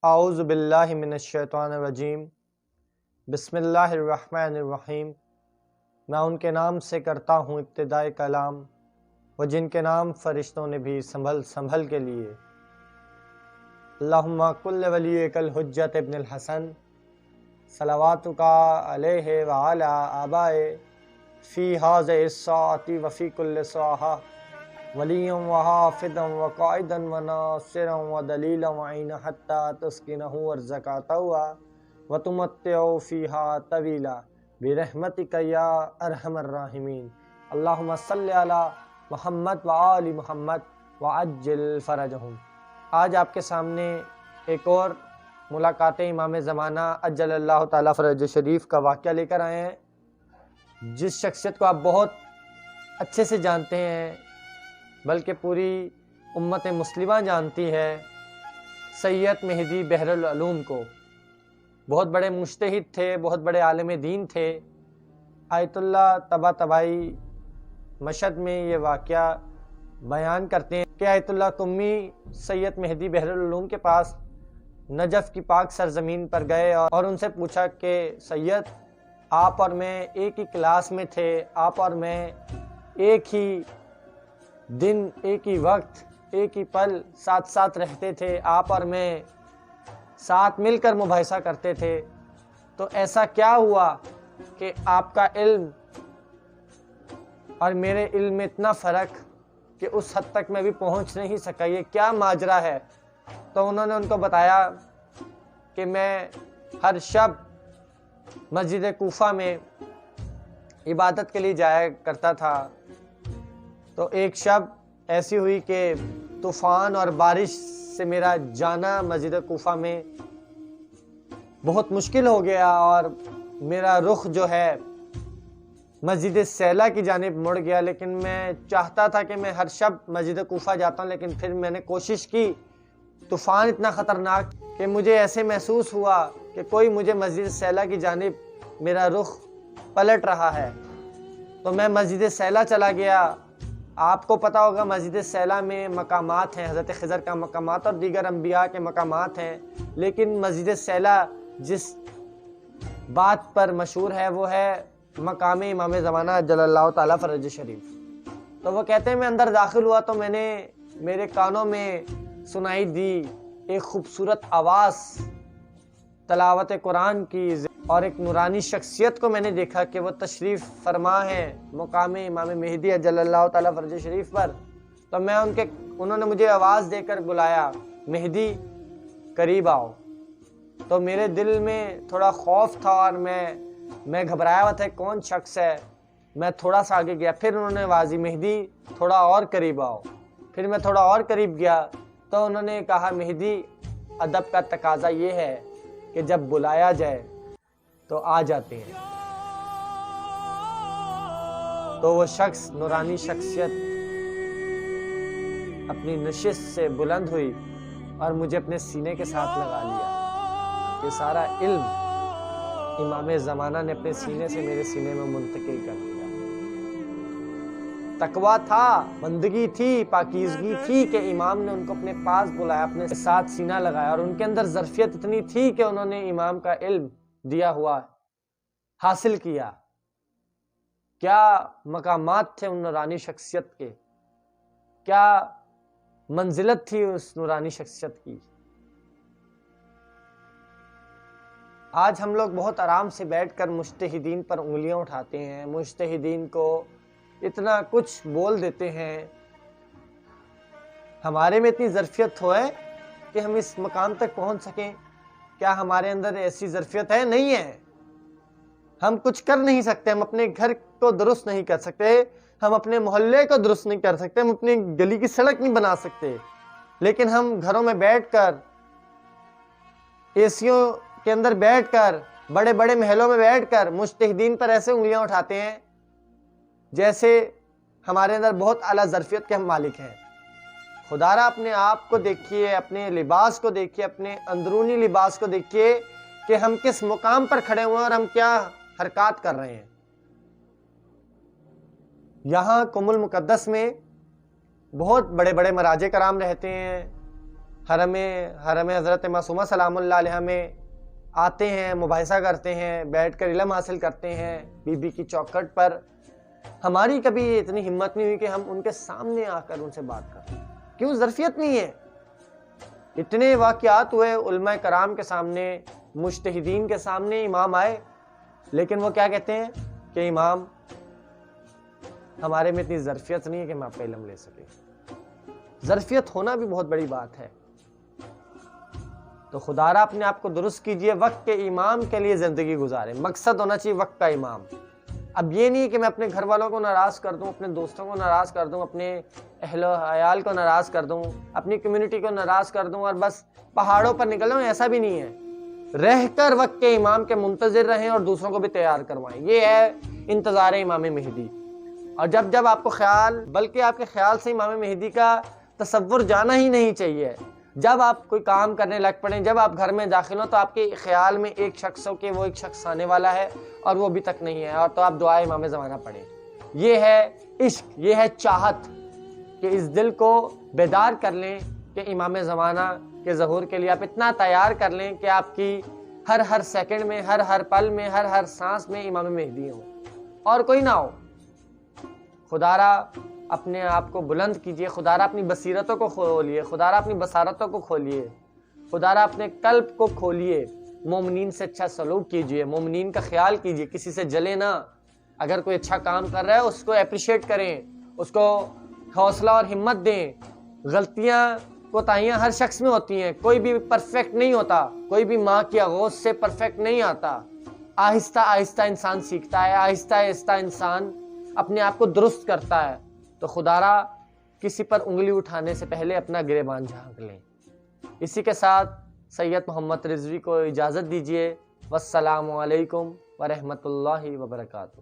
اعوذ باللہ من الشیطان الرجیم بسم اللہ الرحمن الرحیم۔ میں ان کے نام سے کرتا ہوں ابتدائے کلام، وہ جن کے نام فرشتوں نے بھی سنبھل سنبھل کے لیے۔ اللہم کل ولیک الحجت ابن الحسن صلواتک علیہ وعلی آبائے فی ہذہ الساعۃ وفی کل ساعہ ولیًا وحافظا وقائدا وناصرا ودلیلا وعینا حتی تسکنہ ارضک طوعا وتمتع فیہا طویلا برحمتک یا ارحم الراحمین۔ اللہم صلی علی محمد وآل محمد وعجل فرجہم۔ آج آپ کے سامنے ایک اور ملاقات امام زمانہ عجل اللہ تعالیٰ فرج شریف کا واقعہ لے کر آئے ہیں، جس شخصیت کو آپ بہت اچھے سے جانتے ہیں، بلکہ پوری امت مسلمہ جانتی ہے، سید مہدی بحر العلوم کو۔ بہت بڑے مجتہد تھے، بہت بڑے عالم دین تھے۔ آیت اللہ طباطبائی مشہد میں یہ واقعہ بیان کرتے ہیں کہ آیت اللہ قمی سید مہدی بحر العلوم کے پاس نجف کی پاک سرزمین پر گئے اور ان سے پوچھا کہ سید، آپ اور میں ایک ہی کلاس میں تھے، آپ اور میں ایک ہی دن، ایک ہی وقت، ایک ہی پل ساتھ ساتھ رہتے تھے، آپ اور میں ساتھ مل کر مباحثہ کرتے تھے، تو ایسا کیا ہوا کہ آپ کا علم اور میرے علم میں اتنا فرق کہ اس حد تک میں بھی پہنچ نہیں سکا، یہ کیا ماجرا ہے؟ تو انہوں نے ان کو بتایا کہ میں ہر شب مسجد کوفہ میں عبادت کے لیے جایا کرتا تھا، تو ایک شب ایسی ہوئی کہ طوفان اور بارش سے میرا جانا مسجد کوفہ میں بہت مشکل ہو گیا اور میرا رخ جو ہے مسجد سیلہ کی جانب مڑ گیا۔ لیکن میں چاہتا تھا کہ میں ہر شب مسجد کوفہ جاتا ہوں، لیکن پھر میں نے کوشش کی، طوفان اتنا خطرناک کہ مجھے ایسے محسوس ہوا کہ کوئی مجھے مسجد سیلہ کی جانب میرا رخ پلٹ رہا ہے، تو میں مسجد سیلہ چلا گیا۔ آپ کو پتہ ہوگا مسجد سیلہ میں مقامات ہیں، حضرت خضر کا مقامات اور دیگر انبیاء کے مقامات ہیں، لیکن مسجد سیلہ جس بات پر مشہور ہے وہ ہے مقام امام زمانہ عجل اللہ تعالیٰ فرج شریف۔ تو وہ کہتے ہیں میں اندر داخل ہوا تو میں نے میرے کانوں میں سنائی دی ایک خوبصورت آواز تلاوت قرآن کی، اور ایک نورانی شخصیت کو میں نے دیکھا کہ وہ تشریف فرما ہے مقام امام مہدی عجل اللہ تعالیٰ فرج شریف پر۔ تو میں انہوں نے مجھے آواز دے کر بلایا، مہدی قریب آؤ۔ تو میرے دل میں تھوڑا خوف تھا اور میں گھبرایا ہوا تھا کون شخص ہے۔ میں تھوڑا سا آگے گیا، پھر انہوں نے آواز دی، مہدی تھوڑا اور قریب آؤ۔ پھر میں تھوڑا اور قریب گیا تو انہوں نے کہا، مہدی ادب کا تقاضا یہ ہے کہ جب بلایا جائے تو آ جاتے ہیں۔ تو وہ شخص، نورانی شخصیت، اپنی نشست سے بلند ہوئی اور مجھے اپنے سینے کے ساتھ لگا لیا۔ یہ سارا علم امام زمانہ نے اپنے سینے سے میرے سینے میں منتقل کر دیا۔ تقویٰ تھا، بندگی تھی، پاکیزگی تھی کہ امام نے ان کو اپنے پاس بلایا، اپنے ساتھ سینہ لگایا، اور ان کے اندر ظرفیت اتنی تھی کہ انہوں نے امام کا علم دیا ہوا حاصل کیا۔ کیا مقامات تھے ان نورانی شخصیت کے، کیا منزلت تھی اس نورانی شخصیت کی۔ آج ہم لوگ بہت آرام سے بیٹھ کر مجتہدین پر انگلیاں اٹھاتے ہیں، مجتہدین کو اتنا کچھ بول دیتے ہیں، ہمارے میں اتنی ظرفیت ہے کہ ہم اس مقام تک پہنچ سکیں؟ کیا ہمارے اندر ایسی ظرفیت ہے؟ نہیں ہے۔ ہم کچھ کر نہیں سکتے، ہم اپنے گھر کو درست نہیں کر سکتے، ہم اپنے محلے کو درست نہیں کر سکتے، ہم اپنی گلی کی سڑک نہیں بنا سکتے، لیکن ہم گھروں میں بیٹھ کر، اے سیوں کے اندر بیٹھ کر، بڑے بڑے محلوں میں بیٹھ کر مجتہدین پر ایسے انگلیاں اٹھاتے ہیں جیسے ہمارے اندر بہت اعلیٰ ظرفیت کے ہم مالک ہیں۔ خدا را اپنے آپ کو دیکھیے، اپنے لباس کو دیکھیے، اپنے اندرونی لباس کو دیکھیے کہ ہم کس مقام پر کھڑے ہوئے ہیں اور ہم کیا حرکات کر رہے ہیں۔ یہاں قم المقدس میں بہت بڑے بڑے مراجع کرام رہتے ہیں، حرم حضرت معصومہ سلام اللہ علیہ میں آتے ہیں، مباحثہ کرتے ہیں، بیٹھ کر علم حاصل کرتے ہیں بی بی کی چوکھٹ پر، ہماری کبھی اتنی ہمت نہیں ہوئی کہ ہم ان کے سامنے آ کر ان سے بات کریں. کیوں؟ ظرفیت نہیں ہے. اتنے واقعات ہوئے علماء کرام کے سامنے، مجتہدین کے سامنے، امام آئے، لیکن وہ کیا کہتے ہیں کہ امام ہمارے میں اتنی ظرفیت نہیں ہے کہ ہم آپ کا علم لے سکیں. ظرفیت ہونا بھی بہت بڑی بات ہے. تو خدا را اپنے آپ کو درست کیجئے، وقت کے امام کے لیے زندگی گزارے. مقصد ہونا چاہیے وقت کا امام. اب یہ نہیں کہ میں اپنے گھر والوں کو ناراض کر دوں، اپنے دوستوں کو ناراض کر دوں، اپنے اہل و عیال کو ناراض کر دوں، اپنی کمیونٹی کو ناراض کر دوں اور بس پہاڑوں پر نکل جاؤں. ایسا بھی نہیں ہے. رہ کر وقت کے امام کے منتظر رہیں اور دوسروں کو بھی تیار کروائیں. یہ ہے انتظار امام مہدی. اور جب آپ کو خیال، بلکہ آپ کے خیال سے امام مہدی کا تصور جانا ہی نہیں چاہیے. جب آپ کوئی کام کرنے لگ پڑیں، جب آپ گھر میں داخل ہوں، تو آپ کے خیال میں ایک شخص ہو کہ وہ ایک شخص آنے والا ہے اور وہ ابھی تک نہیں ہے، اور تو آپ دعائے امام زمانہ پڑھیں. یہ ہے عشق، یہ ہے چاہت کہ اس دل کو بیدار کر لیں کہ امام زمانہ کے ظہور کے لیے آپ اتنا تیار کر لیں کہ آپ کی ہر سیکنڈ میں، ہر پل میں، ہر سانس میں امام مہدی ہو اور کوئی نہ ہو. خدا را اپنے آپ کو بلند کیجئے. خدا را اپنی بصیرتوں کو کھولیے. خدا را اپنی بصارتوں کو کھولیے. خدا را اپنے قلب کو کھولیے. مومنین سے اچھا سلوک کیجئے. مومنین کا خیال کیجئے. کسی سے جلے نہ. اگر کوئی اچھا کام کر رہا ہے اس کو اپریشیٹ کریں، اس کو حوصلہ اور ہمت دیں. غلطیاں، کوتاہیاں ہر شخص میں ہوتی ہیں. کوئی بھی پرفیکٹ نہیں ہوتا. کوئی بھی ماں کی آغوش سے پرفیکٹ نہیں آتا. آہستہ آہستہ انسان سیکھتا ہے. آہستہ آہستہ انسان اپنے آپ کو درست کرتا ہے. تو خدا را کسی پر انگلی اٹھانے سے پہلے اپنا گریبان جھانک لیں. اسی کے ساتھ سید محمد رضوی کو اجازت دیجیے. والسلام علیکم ورحمۃ اللہ وبرکاتہ.